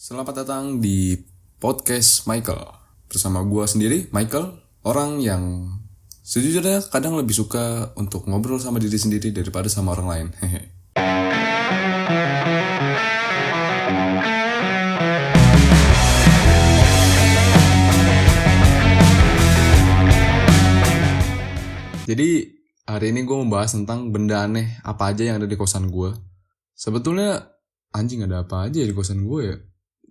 Selamat datang di podcast Michael. Bersama gue sendiri, Michael. Orang yang sejujurnya kadang lebih suka untuk ngobrol sama diri sendiri daripada sama orang lain. Hehe. Jadi hari ini gue membahas tentang benda aneh apa aja yang ada di kosan gue. Sebetulnya anjing ada apa aja di kosan gue ya.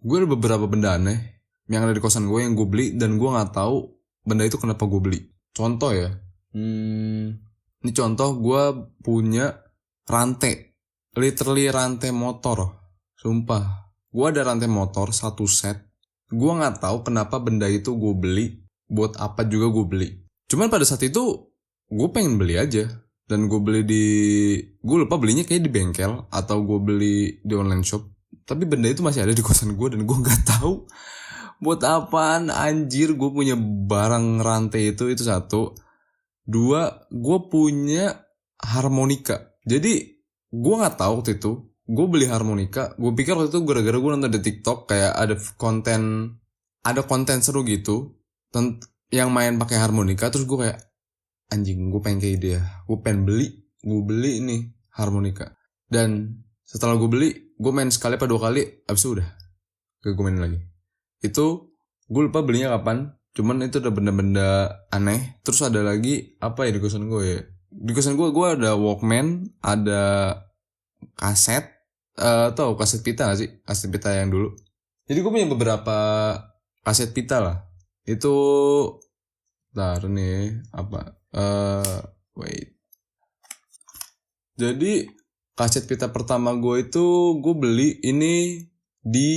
Gue ada beberapa benda aneh yang ada di kosan gue yang gue beli dan gue nggak tahu benda itu kenapa gue beli. Contoh ya, ini contoh gue punya rantai, literally rantai motor. Sumpah, gue ada rantai motor satu set. Gue nggak tahu kenapa benda itu gue beli, buat apa juga gue beli. Cuman pada saat itu gue pengen beli aja. Dan gue lupa belinya kayak di bengkel atau gue beli di online shop. Tapi benda itu masih ada di kosan gue dan gue gak tahu buat apaan. Anjir, gue punya barang rantai itu satu. Dua, gue punya harmonika. Jadi gue gak tahu waktu itu gue beli harmonika. Gue pikir waktu itu gara-gara gue nonton di TikTok kayak ada konten seru gitu yang main pakai harmonika. Terus gue kayak anjing, gue pengen kayak dia. Gue beli nih harmonika. Dan setelah gue beli, gue main sekali apa 2 kali, abis itu udah gak gue main lagi. Itu gue lupa belinya kapan. Cuman itu ada benda-benda aneh. Terus ada lagi apa ya di kosan gue ya. Di kosan gue ada Walkman, ada kaset. Tahu kaset pita gak sih? Kaset pita yang dulu. Jadi gue punya beberapa kaset pita lah. Itu bentar nih apa? Wait. Jadi kaset pita pertama gue itu gue beli ini di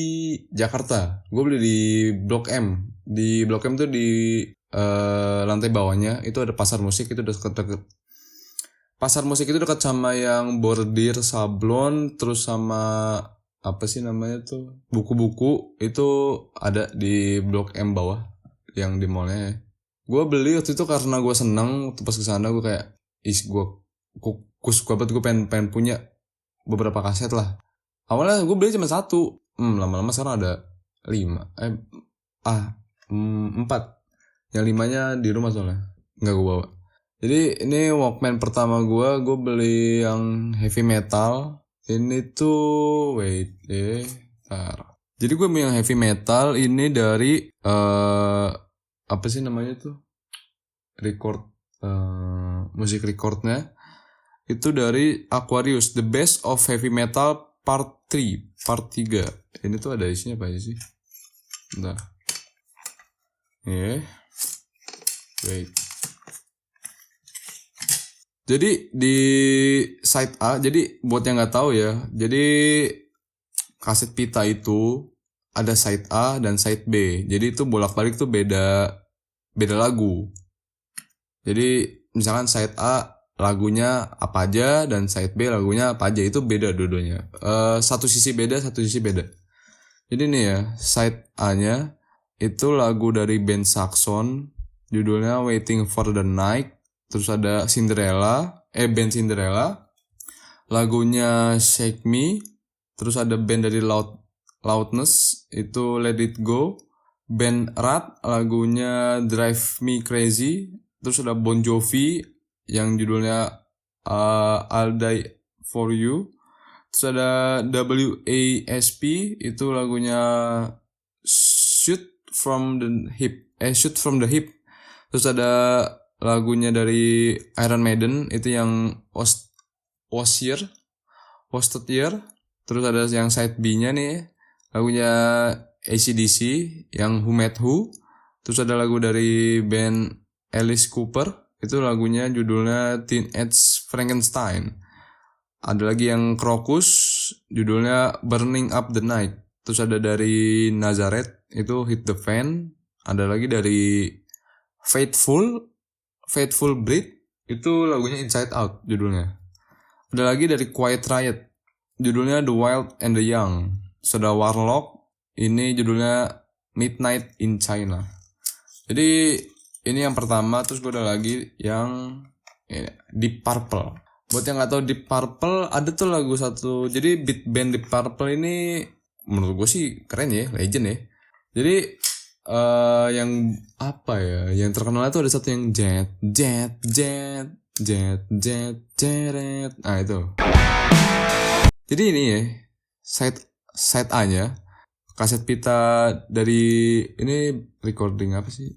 Jakarta. Gue beli di Blok M. Di Blok M tuh di lantai bawahnya itu ada pasar musik. Itu udah deket. Pasar musik itu dekat sama yang bordir sablon, terus sama apa sih namanya tuh, buku-buku itu ada di Blok M bawah yang di mallnya. Gue beli waktu itu karena gue seneng. Waktu pas kesana gue kayak gue suka banget. Gue pengen punya beberapa kaset lah. Awalnya gue beli cuma 1. Lama-lama sekarang ada 5. 4. Yang 5-nya di rumah soalnya nggak gue bawa. Jadi ini Walkman pertama gue beli yang heavy metal. Ini tuh Jadi gue beli yang heavy metal ini dari apa sih namanya tuh, musik recordnya itu dari Aquarius, The Best of Heavy Metal Part 3. Ini tuh ada isinya apa aja sih? Bentar. Wait. Jadi di side A, jadi buat yang nggak tahu ya, jadi kaset pita itu ada side A dan side B. Jadi itu bolak-balik tuh beda lagu. Jadi misalkan side A lagunya apa aja dan side B lagunya apa aja, itu beda dua-duanya. Satu sisi beda. Jadi nih ya, side A-nya itu lagu dari band Saxon, judulnya Waiting for the Night. Terus ada band Cinderella, lagunya Shake Me. Terus ada band dari Loudness, itu Let It Go. Band Rat, lagunya Drive Me Crazy. Terus ada Bon Jovi yang judulnya I'll Die For You. Terus ada WASP, itu lagunya Shoot From the Hip. Terus ada lagunya dari Iron Maiden, itu yang Wasted Year. Terus ada yang side B-nya nih, lagunya AC/DC yang Who Met Who. Terus ada lagu dari band Alice Cooper, itu lagunya judulnya Teenage Frankenstein. Ada lagi yang Crocus, judulnya Burning Up the Night. Terus ada dari Nazareth, itu Hit the Fan. Ada lagi dari Faithful Breed, itu lagunya Inside Out judulnya. Ada lagi dari Quiet Riot, judulnya The Wild and the Young. Sudah Warlock, ini judulnya Midnight in China. Jadi ini yang pertama. Terus gue ada lagi yang Deep Purple. Buat yang gak tahu Deep Purple, ada tuh lagu satu. Jadi beat band Deep Purple ini menurut gue sih keren ya, legend ya. Jadi yang apa ya, yang terkenal itu ada satu yang jet jet jet jet jet jeret. Nah itu. Jadi ini ya, side A-nya kaset pita dari ini recording apa sih?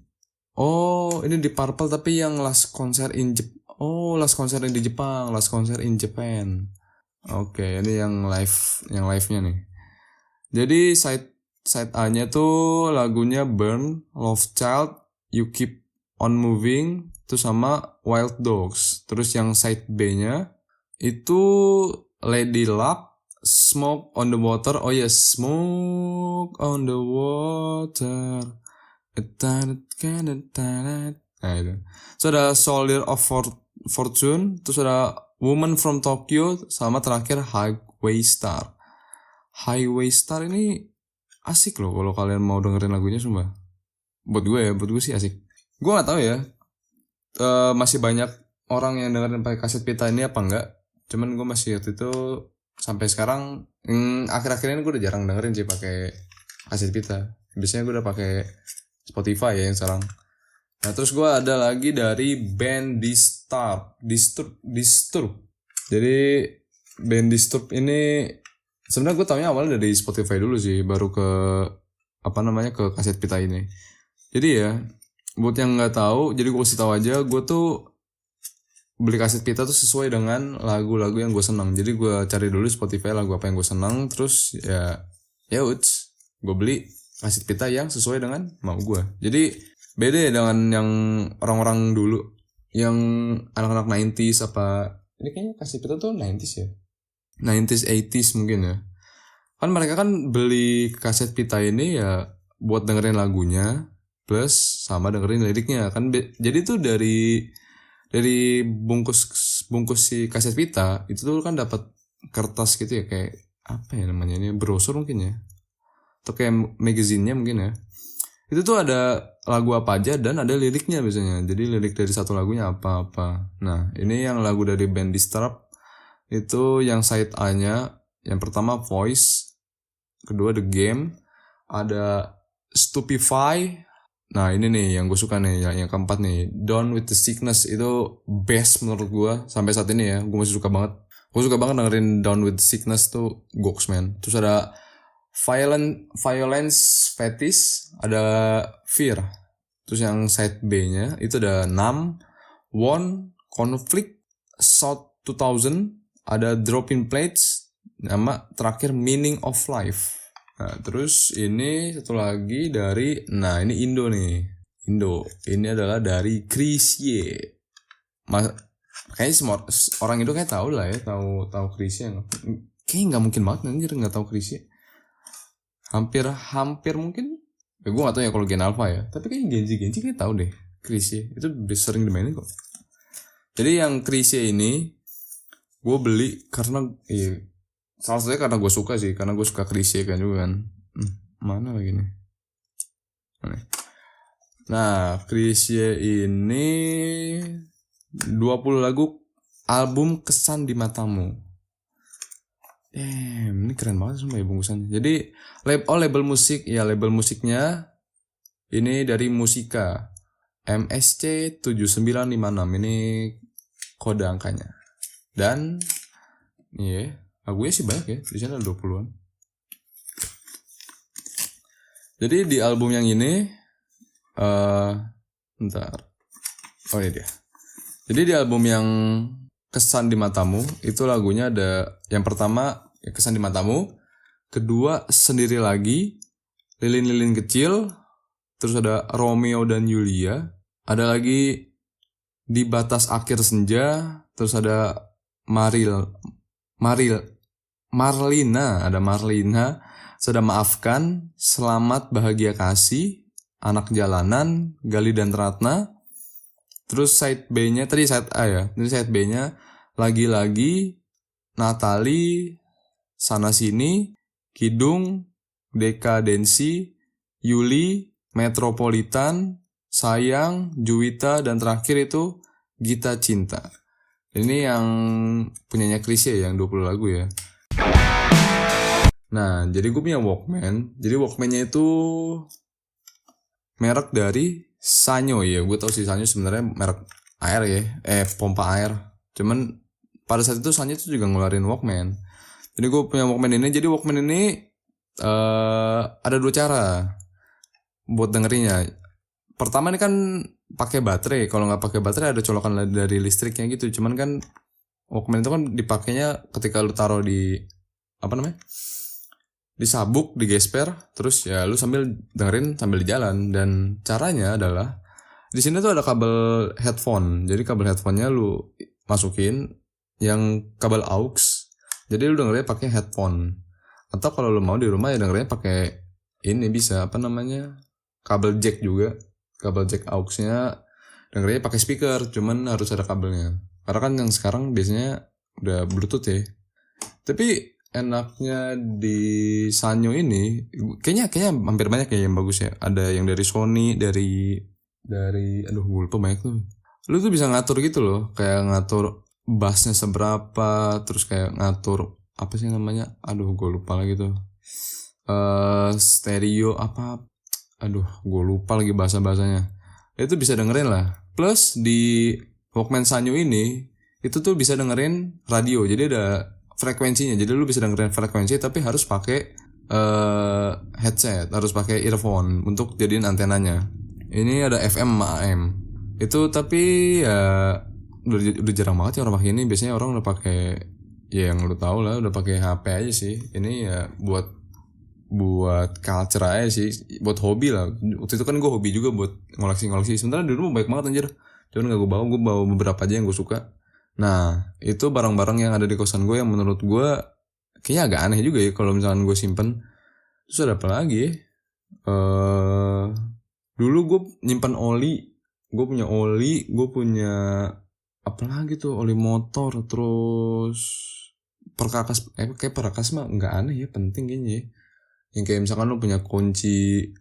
Oh, ini di Purple tapi yang last concert in last concert di Jepang, last concert in Japan. Oke, ini yang live-nya nih. Jadi side A-nya tuh lagunya Burn, Love Child, You Keep On Moving, terus sama Wild Dogs. Terus yang side B-nya itu Lady Luck, Smoke on the Water. Oh yes, Smoke on the Water. Nah itu. Terus ada Soldier of Fortune, terus ada Woman from Tokyo, sama terakhir Highway Star. Highway Star ini asik loh kalau kalian mau dengerin lagunya, sumpah. Buat gue sih asik. Gue gak tahu ya, masih banyak orang yang dengerin pakai kaset pita ini apa enggak. Cuman gue masih waktu itu sampai sekarang, akhir-akhir ini gue udah jarang dengerin sih pakai kaset pita. Biasanya gue udah pakai Spotify ya yang sekarang. Nah terus gue ada lagi dari band Disturb. Jadi band Disturb ini sebenarnya gue taunya awalnya dari Spotify dulu sih, baru ke ke kaset pita ini. Jadi ya, buat yang nggak tahu, jadi gue kasih tahu aja, gue tuh beli kaset pita tuh sesuai dengan lagu-lagu yang gue senang. Jadi gue cari dulu Spotify lagu apa yang gue senang, terus gue beli kaset pita yang sesuai dengan mau gue. Jadi beda ya dengan yang orang-orang dulu, yang anak-anak 90s apa. Ini kayaknya kaset pita tuh 90s ya, 90s 80s mungkin ya. Kan mereka kan beli kaset pita ini ya buat dengerin lagunya plus sama dengerin liriknya kan. Jadi tuh dari bungkus si kaset pita itu tuh kan dapat kertas gitu ya, kayak apa ya namanya ini, brosur mungkin ya, atau kayak magazinnya mungkin ya. Itu tuh ada lagu apa aja dan ada liriknya biasanya. Jadi lirik dari satu lagunya apa-apa. Nah ini yang lagu dari band Disturb itu yang side A-nya, yang pertama Voice, kedua The Game, ada Stupefy. Nah ini nih yang gue suka nih, yang keempat nih, Down with the Sickness. Itu best menurut gue sampai saat ini ya, gue masih suka banget. Gue suka banget dengerin Down with the Sickness tuh, goks man. Terus ada Violence Fetish, ada Fear. Terus yang side B-nya itu ada Numb, One, Conflict, South 2000, ada Dropping Plates, nama terakhir Meaning of Life. Nah terus ini satu lagi dari, nah ini Indo nih. Ini adalah dari Chrisye. Kayaknya semua orang Indo kayak tahu lah ya, tahu Chrisye. Kayaknya nggak mungkin banget anjir nggak tahu Chrisye. Hampir mungkin. Gue nggak tahu ya kalau Gen Alpha ya. Tapi kayaknya Genji kayak tahu deh Chrisye. Itu sering dimainin kok. Jadi yang Chrisye ini gue beli karena salah satunya karena gue suka sih, karena gue suka Chrisye kan juga kan. Mana lagi nih? Nah Chrisye ini 20 lagu album Kesan di Matamu. Ini keren banget semua ya bungkusannya. Jadi label musik ya, label musiknya ini dari Musika MSC 7956, ini kode angkanya. Dan lagunya sih banyak ya, di sana ada 20-an. Jadi di album yang ini oh ini dia. Jadi di album yang Kesan di Matamu itu lagunya ada yang pertama ya Kesan di Matamu, kedua Sendiri Lagi, Lilin-lilin Kecil, terus ada Romeo dan Julia, ada lagi Di Batas Akhir Senja, terus ada Marlina, sudah Maafkan, Selamat Bahagia Kasih, Anak Jalanan, Gali dan Ratna. Terus side B-nya, tadi side A ya, ini side B-nya Lagi-lagi, Natali, Sana Sini, Kidung, Dekadensi, Yuli, Metropolitan, Sayang, Juwita, dan terakhir itu Gita Cinta. Ini yang punyanya Chrisye yang 20 lagu ya. Nah, jadi gue punya Walkman. Jadi Walkman-nya itu merek dari Sanyo ya. Gue tau sih Sanyo sebenarnya merek air ya. Pompa air. Cuman pada saat itu Sanyo itu juga ngeluarin Walkman. Jadi gue punya Walkman ini. Jadi Walkman ini ada 2 cara buat dengerinnya. Pertama ini kan pakai baterai. Kalau nggak pakai baterai ada colokan dari listriknya gitu. Cuman kan Walkman itu kan dipakainya ketika lu taruh di apa namanya? Di sabuk, di gesper, terus ya lu sambil dengerin sambil di jalan. Dan caranya adalah di sini tuh ada kabel headphone. Jadi kabel headphone-nya lu masukin yang kabel aux. Jadi lu dengernya pakai headphone. Atau kalau lu mau di rumah ya dengernya pakai ini bisa apa namanya? Kabel jack juga. Kabel jack aux-nya dengernya pakai speaker, cuman harus ada kabelnya. Karena kan yang sekarang biasanya udah Bluetooth ya. Tapi enaknya di Sanyo ini kayaknya hampir banyak ya yang bagus ya. Ada yang dari Sony, dari aduh gue lupa banyak tuh. Lu tuh bisa ngatur gitu loh, kayak ngatur bassnya seberapa, terus kayak ngatur apa sih namanya? Aduh gue lupa lagi tuh. Stereo apa? Aduh gue lupa lagi bahasanya. Itu bisa dengerin lah. Plus di Walkman Sanyo ini itu tuh bisa dengerin radio. Jadi ada frekuensinya. Jadi lu bisa dengerin frekuensi tapi harus pakai headset, harus pakai earphone untuk jadiin antenanya. Ini ada FM sama AM. Itu tapi ya udah jarang banget ya orang pakai ini. Biasanya orang udah pakai ya yang lu tahu lah, udah pakai HP aja sih. Ini ya buat culture aja sih, buat hobi lah. Waktu itu kan gue hobi juga buat ngoleksi. Sebenarnya di rumah baik banget anjir. Cuman gak gue bawa beberapa aja yang gue suka. Nah, itu barang-barang yang ada di kosan gue yang menurut gue kayaknya agak aneh juga ya kalau misalkan gue simpen. Terus ada apa lagi ya? Dulu gue nyimpan oli. Gue punya apa lagi tuh, oli motor, terus perkakas. Kayak perkakas mah nggak aneh ya, penting kayaknya ya. Yang kayak misalkan lu punya kunci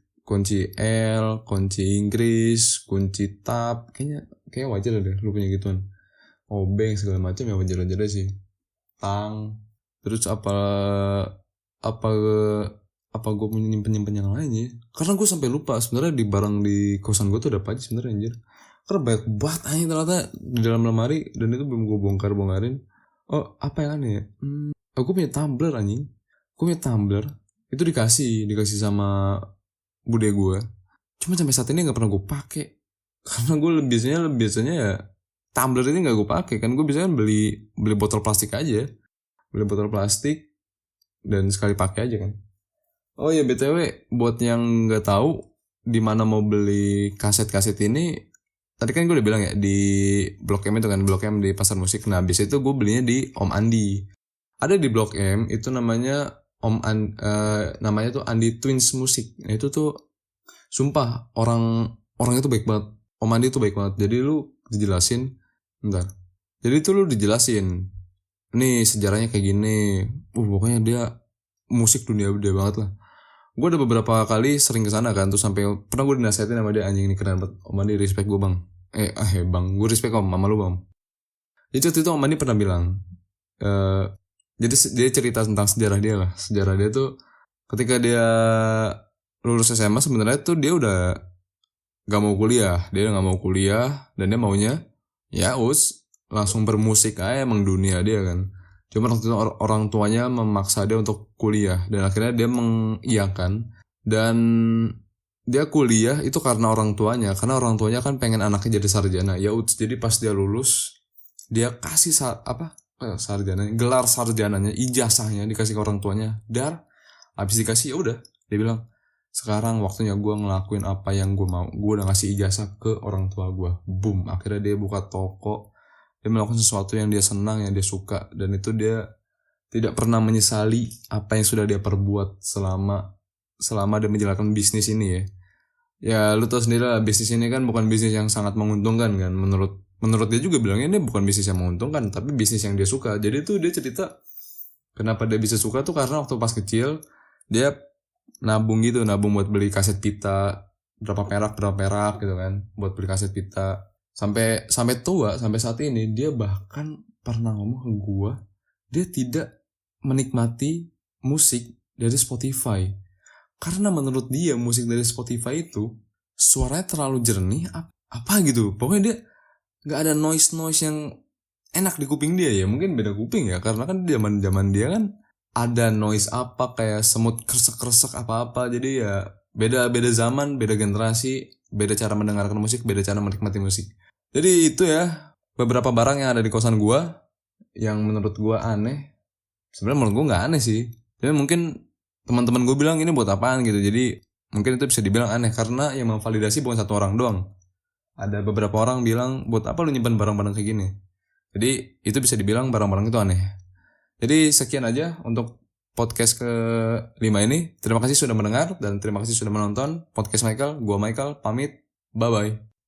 L, kunci Inggris, kunci tab, kayak wajar deh lu punya gituan. Obeng segala macam ya wajar deh sih. Tang, terus apa gue punya nyimpen yang lain ya? Karena gue sampai lupa sebenarnya di barang di kosan gue tuh ada apa aja sebenarnya anjir. Karena banyak banget aja ternyata di dalam lemari dan itu belum gue bongkarin. Oh apa yang aneh ya? Gue punya tumbler anjing. Gue punya tumbler. Itu dikasih sama bude gue. Cuma sampai saat ini nggak pernah gue pakai. Karena gue biasanya ya tumbler ini nggak gue pakai kan. Gue biasanya beli botol plastik aja. Beli botol plastik dan sekali pakai aja kan. Oh ya BTW buat yang nggak tahu di mana mau beli kaset ini, tadi kan gue udah bilang ya di Blok M itu kan, Blok M di pasar musik. Nah biasa itu gue belinya di Om Andi. Ada di Blok M itu namanya namanya tuh Andi Twins Musik. Nah itu tuh sumpah orang itu baik banget. Om Andi tuh baik banget. Jadi lu dijelasin, bentar. Jadi tuh lu dijelasin, nih sejarahnya kayak gini. Pokoknya dia musik dunia udah banget lah. Gue ada beberapa kali sering kesana kan, tuh sampai pernah gue dinasihatin sama dia, anjing ini keren banget. Om Andi respect gue bang. Bang, gue respect om, sama lu bang. Jadi waktu itu Om Andi pernah bilang, jadi dia cerita tentang sejarah dia lah. Sejarah dia tuh ketika dia lulus SMA sebenarnya tuh dia udah gak mau kuliah. Dia gak mau kuliah dan dia maunya ya langsung bermusik aja, emang dunia dia kan. Cuma waktu itu orang tuanya memaksa dia untuk kuliah dan akhirnya dia mengiyakan. Dan dia kuliah itu karena orang tuanya kan pengen anaknya jadi sarjana. Ya jadi pas dia lulus dia kasih sarjana, gelar sarjananya, ijazahnya dikasih ke orang tuanya. Dan habis dikasih ya udah, dia bilang sekarang waktunya gue ngelakuin apa yang gue mau. Gue udah ngasih ijazah ke orang tua gue. Boom, akhirnya dia buka toko. Dia melakukan sesuatu yang dia senang, yang dia suka, dan itu dia tidak pernah menyesali apa yang sudah dia perbuat selama dia menjalankan bisnis ini ya. Ya lu tau sendiri lah, bisnis ini kan bukan bisnis yang sangat menguntungkan kan. Menurut dia juga bilangnya ini bukan bisnis yang menguntungkan, tapi bisnis yang dia suka. Jadi tuh dia cerita kenapa dia bisa suka tuh karena waktu pas kecil dia nabung buat beli kaset pita berapa perak gitu kan, buat beli kaset pita. Sampai tua, sampai saat ini dia bahkan pernah ngomong ke gue, dia tidak menikmati musik dari Spotify. Karena menurut dia musik dari Spotify itu suaranya terlalu jernih apa gitu. Pokoknya dia nggak ada noise yang enak di kuping dia ya. Mungkin beda kuping ya, karena kan zaman dia kan ada noise apa kayak semut kresek apa. Jadi ya beda zaman, beda generasi, beda cara mendengarkan musik, beda cara menikmati musik. Jadi itu ya beberapa barang yang ada di kosan gua yang menurut gua aneh. Sebenarnya menurut gua nggak aneh sih, tapi mungkin teman-teman gue bilang ini buat apaan gitu. Jadi mungkin itu bisa dibilang aneh karena yang memvalidasi bukan satu orang doang. Ada beberapa orang bilang buat apa lu nyimpan barang-barang kayak gini. Jadi itu bisa dibilang barang-barang itu aneh. Jadi sekian aja untuk podcast ke-5 ini. Terima kasih sudah mendengar dan terima kasih sudah menonton podcast Michael. Gua Michael pamit. Bye bye.